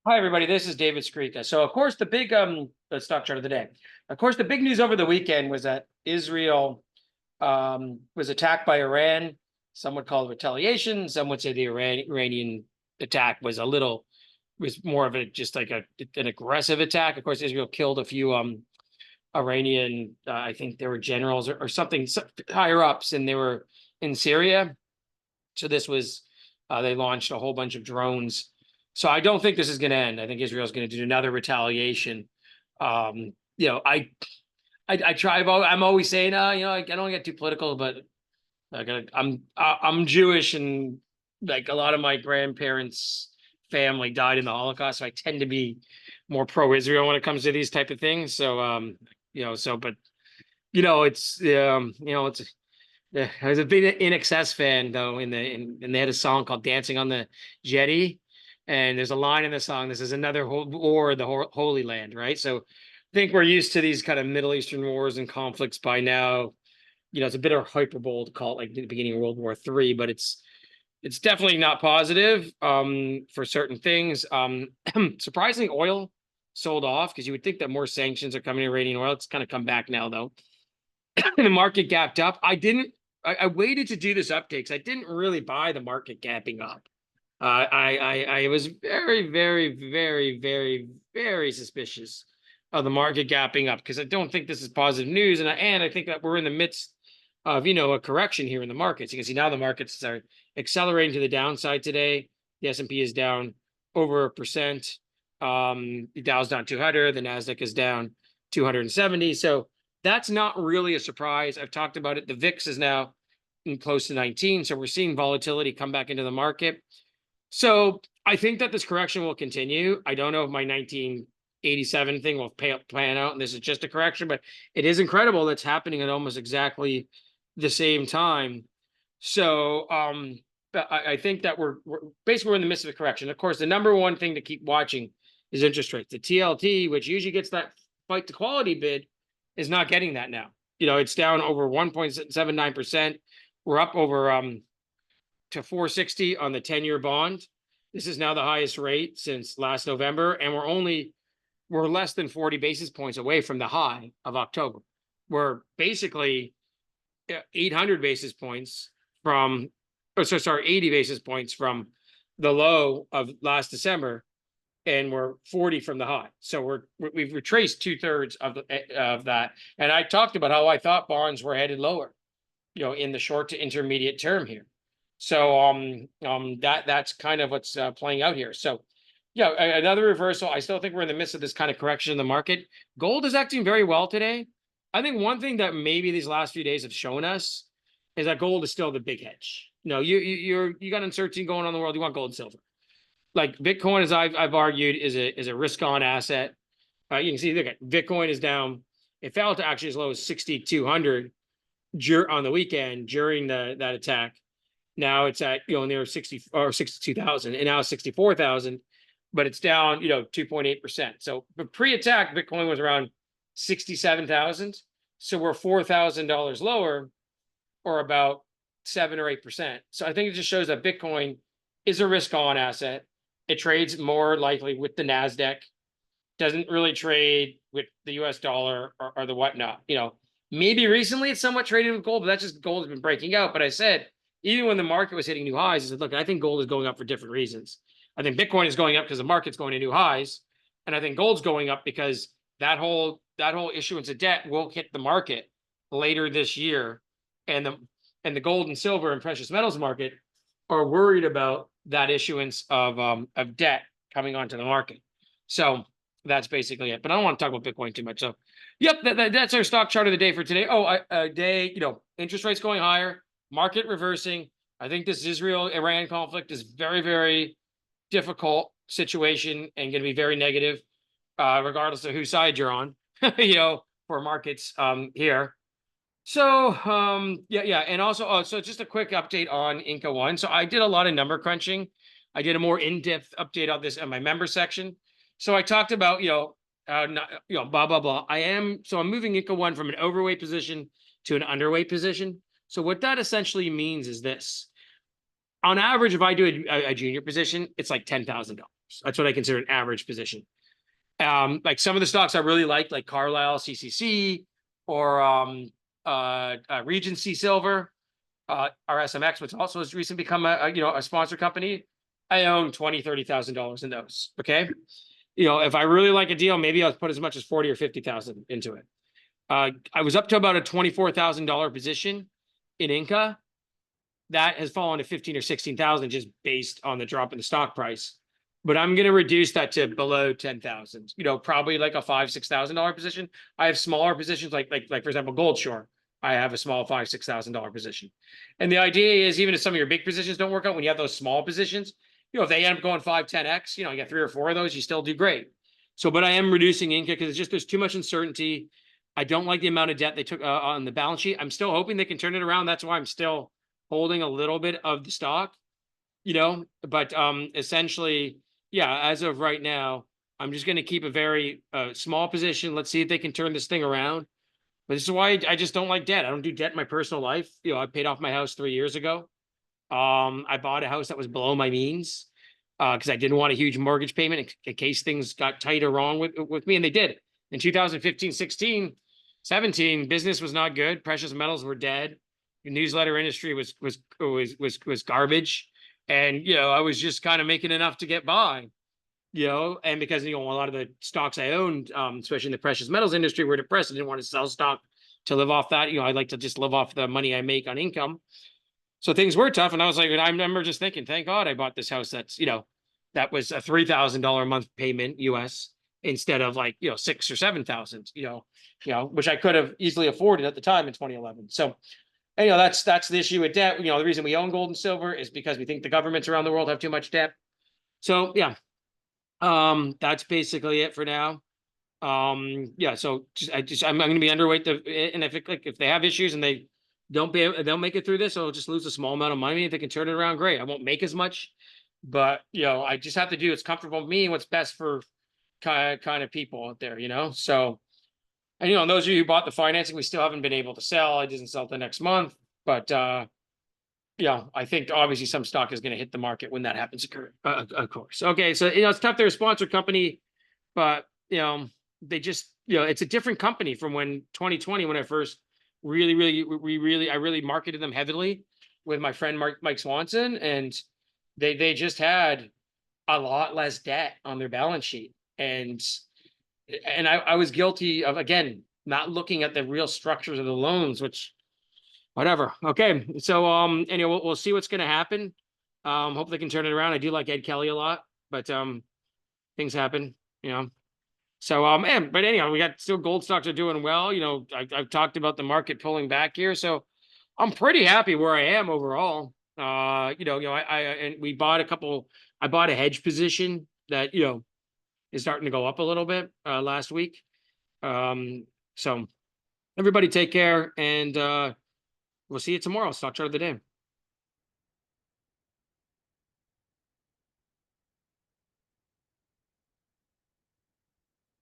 Hi, everybody. This is David Skrika. So, of course, the stock chart of the day. Of course, the big news over the weekend was that Israel was attacked by Iran. Some would call it retaliation. Some would say the Iranian attack was more of a just like an aggressive attack. Of course, Israel killed a few Iranian, I think they were generals or something higher ups, and they were in Syria. So this was they launched a whole bunch of drones. So I don't think this is going to end. I think Israel's going to do another retaliation. You know, I try. I'm always saying, I don't get too political, but I'm Jewish, and like a lot of my grandparents' family died in the Holocaust, so I tend to be more pro-Israel when it comes to these type of things. So but it's yeah, I was a big In fan though, and they had a song called "Dancing on the Jetty," and there's a line in the song. This is another war, the Holy Land, right? So, I think we're used to these kind of Middle Eastern wars and conflicts by now. It's a bit of hyperbole to call it like the beginning of World War III, but it's definitely not positive for certain things. Surprisingly, oil sold off because you would think that more sanctions are coming to Iranian oil. It's kind of come back now though. The market gapped up. I waited to do this update because I didn't really buy the market gapping up. I was very, very, very, very, very suspicious of the market gapping up because I don't think this is positive news, and I think that we're in the midst of a correction here in the markets. You can see now the markets are accelerating to the downside today. The S&P is down over 1%. The Dow's down 200. The Nasdaq is down 270. So that's not really a surprise. I've talked about it. The VIX is now close to 19. So we're seeing volatility come back into the market. So I think that this correction will continue. I don't know if my 1987 thing will plan out, and this is just a correction, but it is incredible that's happening at almost exactly the same time. So I think that we're basically in the midst of a correction. Of course, the number one thing to keep watching is interest rates. The TLT, which usually gets that fight to quality bid, is not getting that now. It's down over 1.79%. We're up over to 460 on the 10-year bond. This is now the highest rate since last November, and we're less than 40 basis points away from the high of October. We're basically 800 basis points from, 80 basis points from the low of last December, and we're 40 from the high. So we've retraced 2/3 of that. And I talked about how I thought bonds were headed lower, in the short to intermediate term here. So that's kind of what's playing out here. So yeah, another reversal. I still think we're in the midst of this kind of correction in the market. Gold is acting very well today. I think one thing that maybe these last few days have shown us is that gold is still the big hedge. You got uncertainty going on in the world. You want gold and silver. Like Bitcoin, as I've argued, is a risk-on asset. You can see, look at Bitcoin is down. It fell to actually as low as 6,200 on the weekend during that attack. Now it's at near 60 or 62,000, and now it's 64,000, but it's down 2.8%. So pre-attack, Bitcoin was around 67,000. So we're $4,000 lower, or about 7 or 8%. So I think it just shows that Bitcoin is a risk-on asset. It trades more likely with the Nasdaq, doesn't really trade with the US dollar or the whatnot. Maybe recently it's somewhat traded with gold, but that's just gold has been breaking out. But I said, even when the market was hitting new highs, I said, look, I think gold is going up for different reasons. I think Bitcoin is going up because the market's going to new highs. And I think gold's going up because that whole issuance of debt will hit the market later this year. And the gold and silver and precious metals market are worried about that issuance of debt coming onto the market. So that's basically it. But I don't want to talk about Bitcoin too much. So, yep, that's our stock chart of the day for today. Interest rates going higher, market reversing. I think this Israel-Iran conflict is very, very difficult situation and going to be very negative, regardless of whose side you're on, for markets here. So and also so just a quick update on Inca One. So I did a lot of number crunching. I did a more in-depth update on this in my member section. So I talked about blah blah blah. I'm moving Inca One from an overweight position to an underweight position. So what that essentially means is this: on average, if I do a junior position, it's like $10,000. That's what I consider an average position. Like some of the stocks I really like Carlisle, CCC, or Regency Silver, RSMX, which also has recently become a sponsor company. I own $20,000-$30,000 in those. Okay. If I really like a deal, maybe I'll put as much as 40 or 50,000 into it. I was up to about a $24,000 position in Inca. That has fallen to 15 or 16,000 just based on the drop in the stock price. But I'm going to reduce that to below 10,000. Probably like a $5,000-$6,000 position. I have smaller positions, like for example, Goldshore. I have a small $5,000-$6,000 position. And the idea is, even if some of your big positions don't work out, when you have those small positions, if they end up going 5-10x, you get 3 or 4 of those, you still do great. So, but I am reducing Inca because there's too much uncertainty. I don't like the amount of debt they took on the balance sheet. I'm still hoping they can turn it around. That's why I'm still holding a little bit of the stock, but essentially, yeah, as of right now, I'm just going to keep a very small position. Let's see if they can turn this thing around. But this is why I just don't like debt. I don't do debt in my personal life. I paid off my house 3 years ago. I bought a house that was below my means because I didn't want a huge mortgage payment in case things got tight or wrong with me, and they did. In 2015, 16, 17, business was not good. Precious metals were dead. The newsletter industry was garbage, and I was just kind of making enough to get by. And because a lot of the stocks I owned, especially in the precious metals industry, were depressed. I didn't want to sell stock to live off that. I'd like to just live off the money I make on income. So things were tough, and I was like, I remember just thinking, thank God I bought this house. That's that was a $3,000 a month payment US instead of like 6 or 7,000. Which I could have easily afforded at the time in 2011. So. And, that's the issue with debt. The reason we own gold and silver is because we think the governments around the world have too much debt. So yeah, that's basically it for now. Yeah, so I'm going to be underweight and if they have issues and they they'll make it through this, I'll just lose a small amount of money. If they can turn it around, great. I won't make as much, but I just have to do what's comfortable with me and what's best for kind of people out there. So. And those of you who bought the financing, we still haven't been able to sell. It doesn't sell the next month, but I think obviously some stock is going to hit the market when that happens. Of course. Okay, so it's tough. They're a sponsor company, but they just it's a different company from when 2020 when I first I really marketed them heavily with my friend Mike Swanson, and they just had a lot less debt on their balance sheet, and I was guilty of, again, not looking at the real structures of the loans, which whatever. Okay. So anyway, we'll see what's going to happen. Hope they can turn it around. I do like Ed Kelly a lot, but things happen, So but anyhow, we got still gold stocks are doing well. I've talked about the market pulling back here, so I'm pretty happy where I am overall. And we bought I bought a hedge position that is starting to go up a little bit last week. So everybody take care, and we'll see you tomorrow. Stock chart of the day.